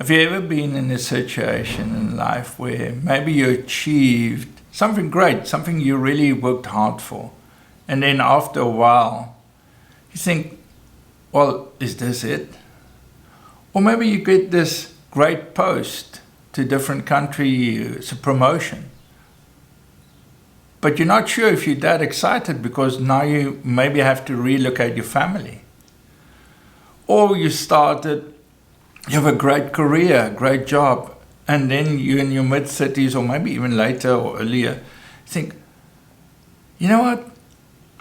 Have you ever been in a situation in life where maybe you achieved something great, something you really worked hard for, and then after a while you think, well, is this it? Or maybe you get this great post to a different country, it's a promotion, but you're not sure if you're that excited because now you maybe have to relocate your family. Or you have a great career, great job, and then you're in your mid-30s or maybe even later or earlier, think, you know what,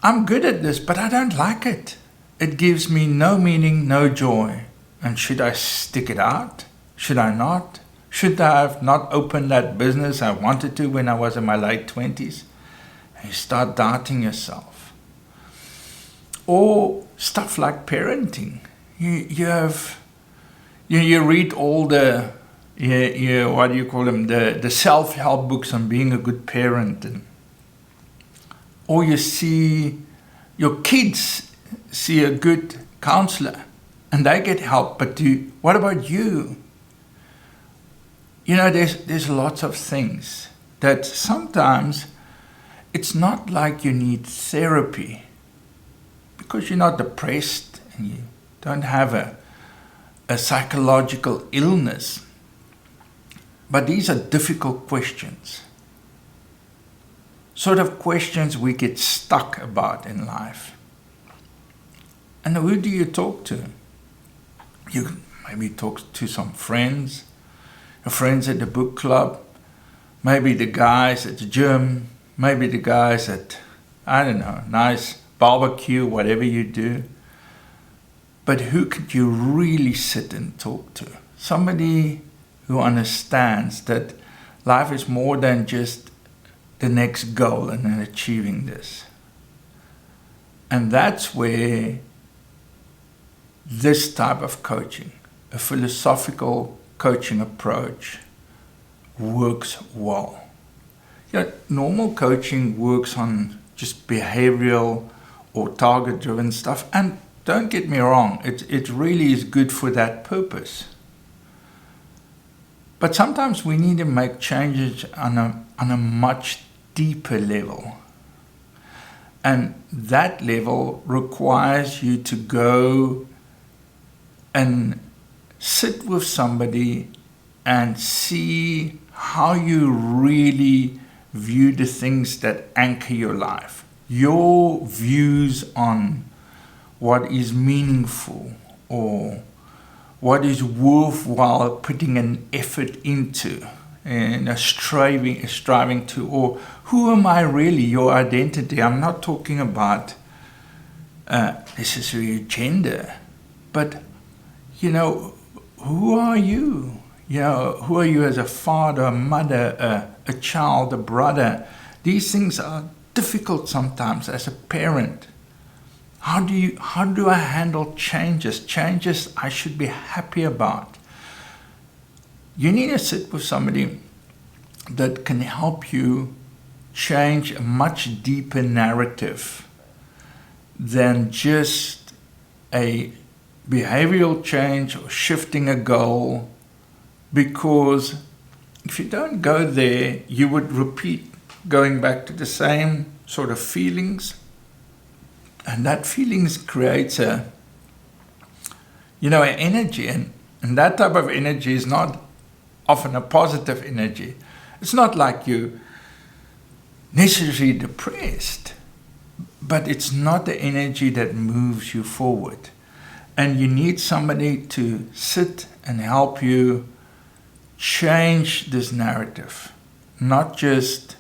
I'm good at this, but I don't like it. It gives me no meaning, no joy. And should I stick it out? Should I not? Should I have not opened that business I wanted to when I was in my late 20s? And you start doubting yourself. Or stuff like parenting. You read all the what do you call them, the self-help books on being a good parent, or you see your kids see a good counselor and they get help, but what about you? You know, there's lots of things that sometimes it's not like you need therapy because you're not depressed and you don't have a psychological illness. But these are difficult questions. Sort of questions we get stuck about in life. And who do you talk to? You can maybe talk to some friends, your friends at the book club, maybe the guys at the gym, maybe the guys at, I don't know, nice barbecue, whatever you do. But who could you really sit and talk to? Somebody who understands that life is more than just the next goal and then achieving this. And that's where this type of coaching, a philosophical coaching approach, works well. You know, normal coaching works on just behavioral or target-driven stuff, and don't get me wrong, it really is good for that purpose. But sometimes we need to make changes on a much deeper level. And that level requires you to go and sit with somebody and see how you really view the things that anchor your life. Your views on what is meaningful or what is worthwhile putting an effort into and striving to, or who am I really, your identity. I'm not talking about necessarily gender, but you know, who are you? You know, who are you as a father, a mother, a child, a brother? These things are difficult sometimes as a parent. How do I handle changes? Changes I should be happy about. You need to sit with somebody that can help you change a much deeper narrative than just a behavioral change or shifting a goal, because if you don't go there, you would repeat going back to the same sort of feelings. And that feelings creates an energy, and that type of energy is not often a positive energy. It's not like you're necessarily depressed, but it's not the energy that moves you forward. And you need somebody to sit and help you change this narrative, not just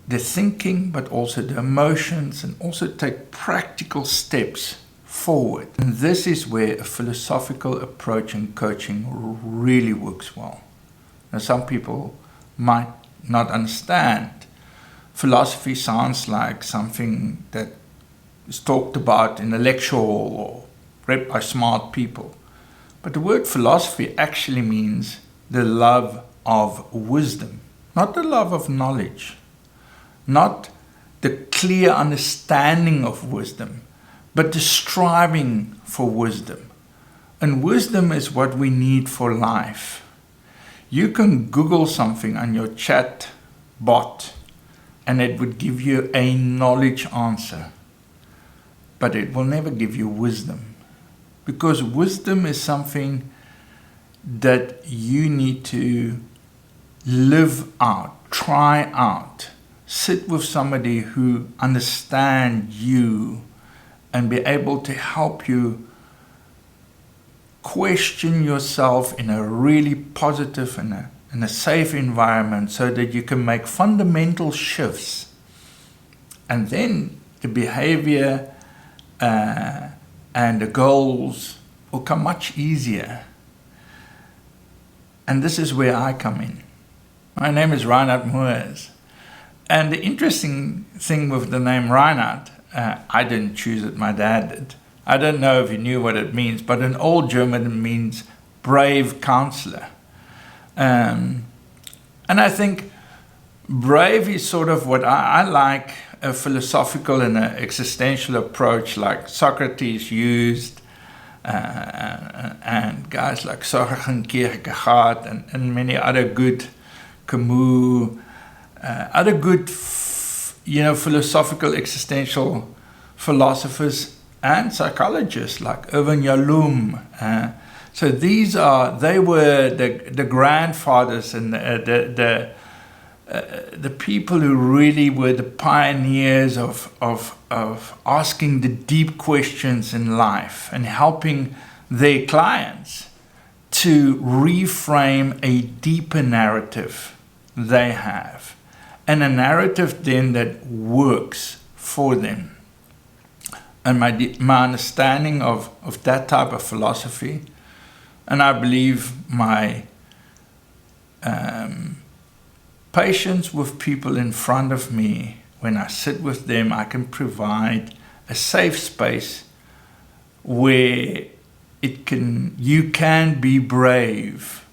the thinking, but also the emotions, and also take practical steps forward. And this is where a philosophical approach in coaching really works well. Now, some people might not understand. Philosophy sounds like something that is talked about in a lecture hall or read by smart people. But the word philosophy actually means the love of wisdom, not the love of knowledge. Not the clear understanding of wisdom, but the striving for wisdom. And wisdom is what we need for life. You can Google something on your chat bot and it would give you a knowledge answer, but it will never give you wisdom, because wisdom is something that you need to live out, try out, sit with somebody who understands you and be able to help you question yourself in a really positive and a safe environment, so that you can make fundamental shifts. And then the behavior and the goals will come much easier. And this is where I come in. My name is Reinhard Moers. And the interesting thing with the name Reinhard, I didn't choose it, my dad did. I don't know if you knew what it means, but in Old German it means brave counselor. And I think brave is sort of what I like, a philosophical and an existential approach like Socrates used, and guys like Soren Kierkegaard and many other good Camus, other good, philosophical, existential philosophers and psychologists like Irvin Yalom. So they were the grandfathers and the people who really were the pioneers of asking the deep questions in life and helping their clients to reframe a deeper narrative they have, and a narrative then that works for them. And my understanding of that type of philosophy, and I believe my patience with people in front of me, when I sit with them, I can provide a safe space where you can be brave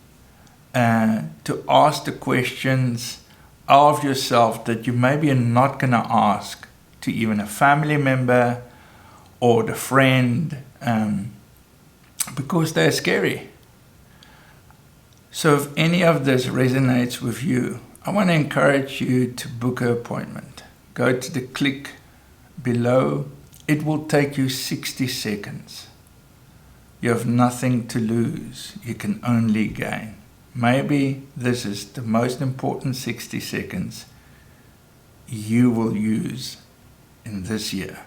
to ask the questions of yourself that you maybe are not going to ask to even a family member or the friend, because they're scary. So if any of this resonates with you, I want to encourage you to book an appointment. Go to the click below. It will take you 60 seconds. You have nothing to lose. You can only gain. Maybe this is the most important 60 seconds you will use in this year.